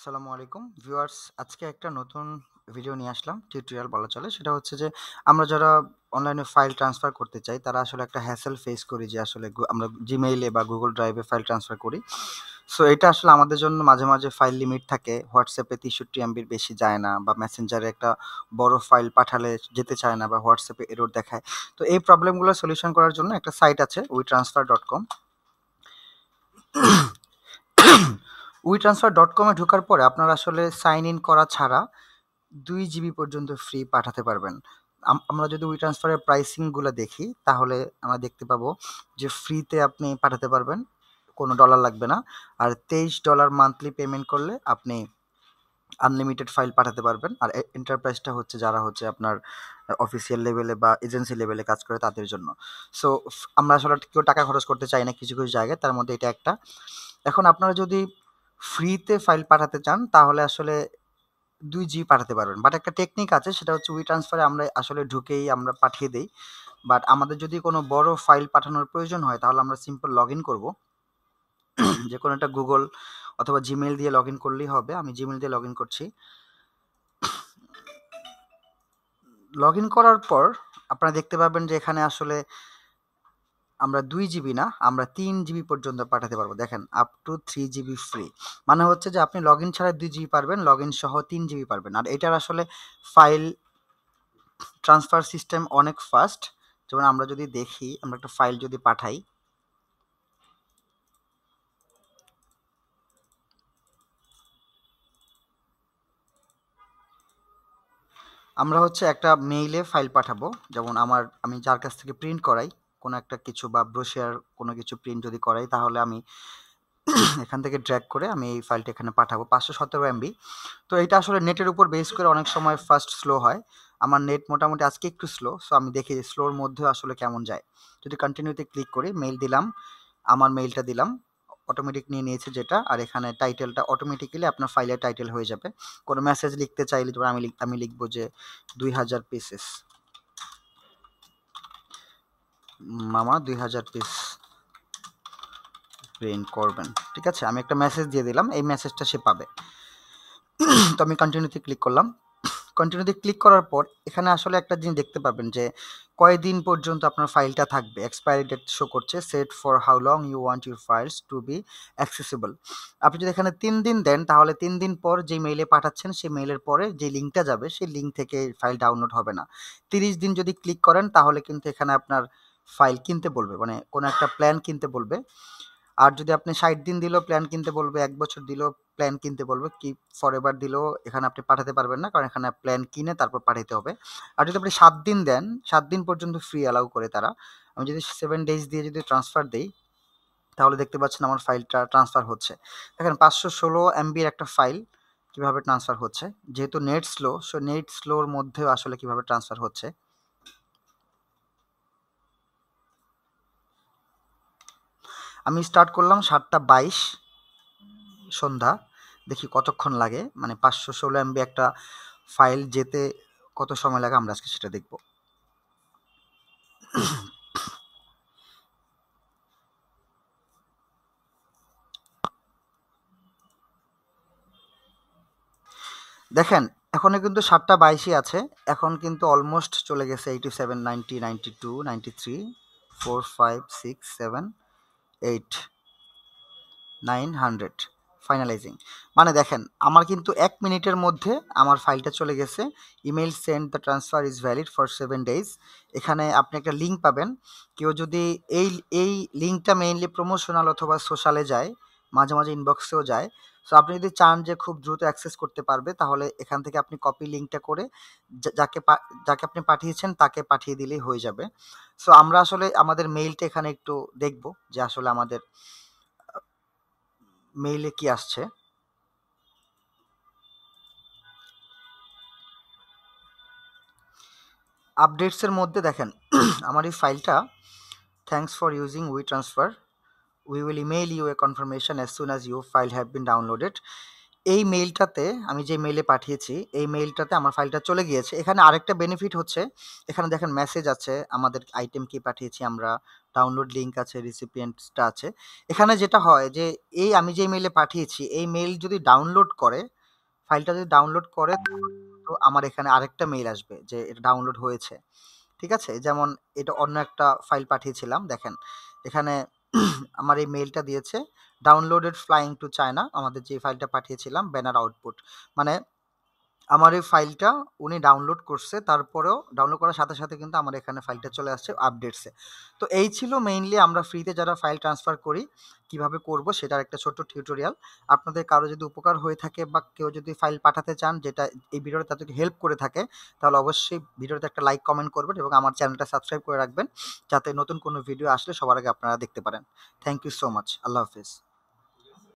আসসালামু আলাইকুম ভিউয়ার্স, আজকে একটা নতুন ভিডিও নিয়ে আসলাম, টিউটোরিয়াল বলা চলে। সেটা হচ্ছে যে আমরা যারা অনলাইনে ফাইল ট্রান্সফার করতে চাই তারা আসলে একটা হ্যাসেল ফেস করি যে আসলে আমরা জিমেইলে বা গুগল ড্রাইভে ফাইল ট্রান্সফার করি। সো এটা আসলে আমাদের জন্য মাঝে মাঝে ফাইল লিমিট থাকে, হোয়াটসঅ্যাপে 63 MBর বেশি যায় না, বা মেসেঞ্জারে একটা বড় ফাইল পাঠালে যেতে চায় না, বা হোয়াটসঅ্যাপে এরর দেখায়। তো এই প্রবলেমগুলো সলিউশন করার জন্য একটা সাইট আছে, WeTransfer.com। WeTransfer.com-এ ঢোকার পরে আপনারা আসলে সাইন ইন করা ছাড়া 2 GB পর্যন্ত ফ্রি পাঠাতে পারবেন। আমরা যদি WeTransfer এর প্রাইসিং গুলা দেখি তাহলে আমরা দেখতে পাবো যে ফ্রিতে আপনি পাঠাতে পারবেন, কোনো ডলার লাগবে না। আর $23 মান্থলি পেমেন্ট করলে আপনি আনলিমিটেড ফাইল পাঠাতে পারবেন। আর এন্টারপ্রাইজটা হচ্ছে যারা হচ্ছে আপনার অফিসিয়াল লেভেলে বা এজেন্সি লেভেলে কাজ করে তাদের জন্য। সো আমরা আসলে কেউ টাকা খরচ করতে চাই না কিছু কিছু জায়গায়, তার মধ্যে এটা একটা। এখন আপনারা যদি ফ্রিতে ফাইল পাঠাতে চান তাহলে আসলে 2 GB পাঠাতে পারবেন। বাট একটা টেকনিক আছে, সেটা হচ্ছে WeTransfer-এ আমরা আসলে ঢুকেই আমরা পাঠিয়ে দেই। বাট আমাদের যদি কোনো বড় ফাইল পাঠানোর প্রয়োজন হয় তাহলে আমরা সিম্পল লগইন করব। যেকোনো একটা গুগল অথবা জিমেইল দিয়ে লগইন করলেই হবে। আমি জিমেইল দিয়ে লগইন করছি। লগইন করার পর আপনারা দেখতে পাবেন যে এখানে আসলে আমরা 2 GB না, আমরা 3 GB পর্যন্ত পাঠাতে পারবো। দেখেন, আপ টু 3 GB ফ্রি। মানে হচ্ছে যে আপনি লগইন ছাড়া 2 GB পারবেন, লগইন সহ 3 GB পারবেন। আর এটার আসলে ফাইল ট্রান্সফার সিস্টেম অনেক ফাস্ট। যেমন আমরা যদি দেখি, আমরা একটা ফাইল যদি পাঠাই, আমরা হচ্ছে একটা মেইলে ফাইল পাঠাবো। যেমন আমি যার কাছ থেকে প্রিন্ট করাই কোনো একটা কিছু, বা ব্রোশিয়ার কোনো কিছু প্রিন্ট যদি করাই, তাহলে আমি এখান থেকে ড্র্যাগ করে আমি এই ফাইলটা এখানে পাঠাবো, 517 MB। তো এটা আসলে নেটের উপর বেস করে অনেক সময় ফাস্ট স্লো হয়। আমার নেট মোটামুটি আজকে একটু স্লো, সো আমি দেখি স্লোর মধ্যেও আসলে কেমন যায়। যদি কন্টিনিউতে ক্লিক করি, মেইল দিলাম, আমার মেইলটা দিলাম, অটোমেটিক নিয়ে নিয়েছে যেটা। আর এখানে টাইটেলটা অটোমেটিক্যালি আপনার ফাইলের টাইটেল হয়ে যাবে। কোনো মেসেজ লিখতে চাইলে যেমন আমি লিখবো যে 2000 পিসেস, মামা 2000 পিস প্রিন্ট করবেন। ঠিক আছে, আমি একটা মেসেজ দিয়ে দিলাম, এই মেসেজটা সে পাবে। তো আমি কন্টিনিউতে ক্লিক করলাম। কন্টিনিউতে ক্লিক করার পর এখানে আসলে একটা জিনিস দেখতে পাবেন যে কয়দিন পর্যন্ত আপনার ফাইলটা থাকবে। এক্সপায়ারি ডেট শো করছে, set for how long you want your files to be accessible. আপনি যদি এখানে 3 দিন দেন তাহলে 3 দিন পর যে মেইলে পাঠাচ্ছেন সেই মেইলের পরে যে লিঙ্কটা যাবে সেই লিঙ্ক থেকে ফাইল ডাউনলোড হবে না। 30 দিন যদি ক্লিক করেন তাহলে কিন্তু এখানে আপনার ফাইল কিনতে বলবে, মানে কোনো একটা প্ল্যান কিনতে বলবে। আর যদি আপনি 60 দিন দিলেও প্ল্যান কিনতে বলবে, 1 বছর দিলেও প্ল্যান কিনতে বলবে। কি ফরএভার দিলেও এখানে আপনি পাঠাতে পারবেন না, কারণ এখানে প্ল্যান কিনে তারপর পাঠাতে হবে। আর যদি আপনি 7 দিন দেন, 7 দিন পর্যন্ত ফ্রি অ্যালাউ করে তারা। আমি যদি 7 ডেজ দিয়ে যদি ট্রান্সফার দিই তাহলে দেখতে পাচ্ছেন আমার ফাইলটা ট্রান্সফার হচ্ছে। দেখেন, 516 MBর একটা ফাইল কিভাবে ট্রান্সফার হচ্ছে। যেহেতু নেট স্লো, সো নেট স্লোর মধ্যেও আসলে কিভাবে ট্রান্সফার হচ্ছে। আমি স্টার্ট করলাম 7টা 22 সন্ধ্যা। দেখি কতক্ষণ লাগে, মানে 516 MB একটা ফাইল যেতে কত সময় লাগে আমরা আজকে সেটা দেখব। দেখেন, এখনো কিন্তু 7টা 22ই আছে। এখন কিন্তু অলমোস্ট চলে গেছে 87, 90, 92, 93, 4, 5, 6, 7, 8, 900 ফাইনালাইজিং। মানে দেখেন, আমার কিন্তু 1 মিনিটের মধ্যে আমার ফাইলটা চলে গেছে। Email send, the transfer is valid for 7 days. এখানে আপনি একটা লিঙ্ক পাবেন। কেউ যদি এই এই লিঙ্কটা মেইনলি প্রমোশনাল অথবা সোশ্যালে যায়, মাঝে মাঝে ইনবক্সেও যায়। সো আপনি যদি চান যে খুব দ্রুত অ্যাক্সেস করতে পারবে তাহলে এখান থেকে আপনি কপি লিঙ্কটা করে যাকে আপনি পাঠিয়েছেন তাকে পাঠিয়ে দিলেই হয়ে যাবে। সো আমরা আসলে আমাদের মেইলটা এখানে একটু দেখব যে আসলে আমাদের মেইলে কি আসছে। আপডেটসের মধ্যে দেখেন, আমার এই ফাইলটা, thanks for using WeTransfer, we will email you a confirmation as soon as you file have been downloaded. এই মেইলটাতে আমি যে মেইলে পাঠিয়েছি, এই মেইলটাতে আমার ফাইলটা চলে গিয়েছে। এখানে আরেকটা বেনিফিট হচ্ছে, এখানে দেখেন মেসেজ আছে, আমাদের আইটেম কি পাঠিয়েছি আমরা, ডাউনলোড লিঙ্ক আছে, রিসিপিয়েন্টসটা আছে। এখানে যেটা হয় যে আমি যে মেইলে পাঠিয়েছি, এই মেইল যদি ডাউনলোড করে, ফাইলটা যদি ডাউনলোড করে, তো আমার এখানে আরেকটা মেইল আসবে যে এটা ডাউনলোড হয়েছে। ঠিক আছে? যেমন এটা অন্য একটা ফাইল পাঠিয়েছিলাম। দেখেন এখানে আমার এই মেইলটা দিয়েছে ডাউনলোডেড ফ্লাইং টু চায়না, আমাদের যে ফাইলটা পাঠিয়েছিলাম ব্যানার আউটপুট। মানে আমার এই ফাইলটা উনি ডাউনলোড করছে, তারপরেও ডাউনলোড করার সাথে, সাথে কিন্তু আমার এখানে ফাইলটা চলে আসছে আপডেটসে। তো এই ছিল মেইনলি আমরা ফ্রিতে যারা ফাইল ট্রান্সফার করি, কিভাবে করব সেটার একটা ছোট্ট টিউটোরিয়াল। আপনাদের কারো যদি উপকার হয়ে থাকে বা কেউ যদি ফাইল পাঠাতে চান যেটা এই ভিডিওটা তাদেরকে হেল্প করে থাকে, তাহলে অবশ্যই ভিডিওতে একটা লাইক কমেন্ট করবেন এবং আমার চ্যানেলটা সাবস্ক্রাইব করে রাখবেন, যাতে নতুন কোনো ভিডিও আসলে সবার আগে আপনারা দেখতে পারেন। Thank you so much. Allah হাফেজ।